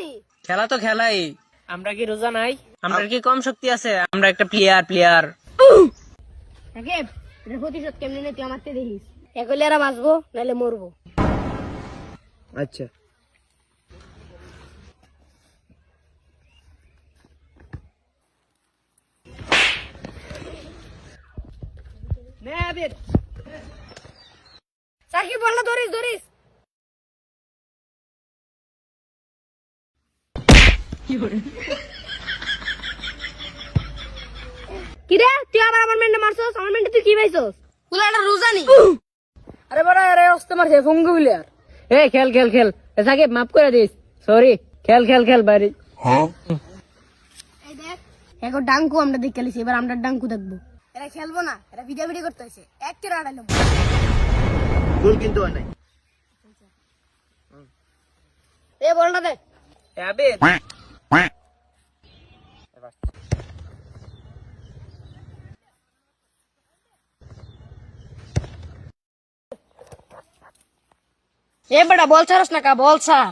নি? খেলা তো খেলাই। আমরা কি রোজা নাই? আমরা কি কম শক্তি আছে? আমরা একটা প্লেয়ার। সাকিব, এটার প্রতিশোধ কেমনে নে তুই আমারতে দেখিস। এক হলে এরা বাঁচবো, নাহলে মরবো। আচ্ছা সাকিব বল না, ধরিস। কিরে তুই আবার আমার মেন্ডে মারছস? আমার মেন্ডে তুই কি পাইছস? পুলাটা রোজা নি? আরে বড় আরে অস্তে মারছে ফঙ্গু প্লেয়ার। খেল। সাকিব মাফ করে দিস। সরি। খেল বাড়ি। এই দেখ, এখন ডাঙ্কু আমরা দেখে লিছি, এবার আমরা ডাঙ্কু দেখবো। এরা খেলবো না, এরা ভিডিও করতে হয়েছে। এক করে আড়াইলাম। গোল কিন্তু হয় নাই। এ বলটা দে। আবেদ এ বেটা বল ছাড়স না কা, বল ছাড়।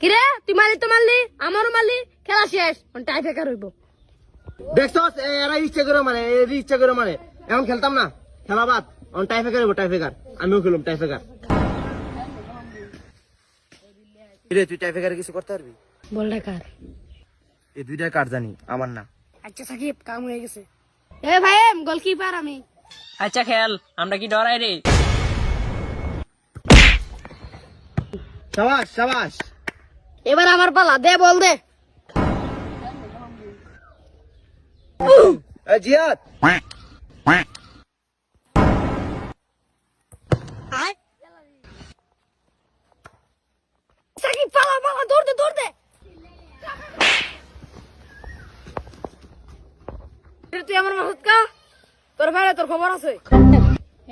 কিরে তুই মারলি, আমারও মারলি, খেলা শেষ। টাই ফেকার হইব। দেখছস এরা ইচ্ছা করে মানে এখন খেলতাম না, খেলা বাদ। অন টাইফেকার হইব, টাইফেকার আমিও খেলুম টাইফেকার। রে তুই টাইফেকারে কিছু করতে পারবি? বলটা কার? এই দুইটা কার জানি, আমার না। আচ্ছা সাকিব, কাম হয়ে গেছে। এ ভাই গোলকিপার আমি। আচ্ছা খেল। আমরা কি ডরাই রে? সাবাস এবার আমার পালা, দে বল দে। জিয়াদ। সাকিব পালা, দৌড় দে। তুই আমার মাহুত কা, তোর ভাই তোর খবর আছে।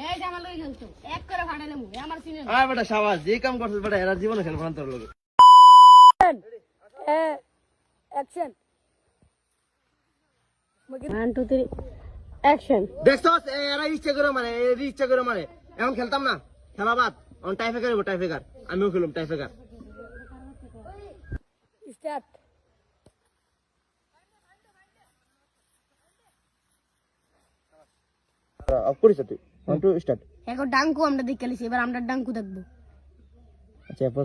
এই যে আমার লগে খেলতো, এক করে ফাটাইলাম। আমার সিনে বেটা সাবাস, যে কাম করছিস বেটা, এরা জীবনে খেলবো না তোর লগে। Action 1 2 3 action. দেখছস এরা ইচ্ছা করে মানে এখন খেলতাম না, খেলা বাদ। অন টাইফেকার হইব, টাইফেকার আমিও খেলুম টাইফেকার। স্টার্ট। অফ করিস তুই। 1 2 স্টার্ট। এখন ডাঙ্কু আমরা দেখে লিছি, এবার আমরা ডাঙ্কু দেখবো। আচ্ছা এরপর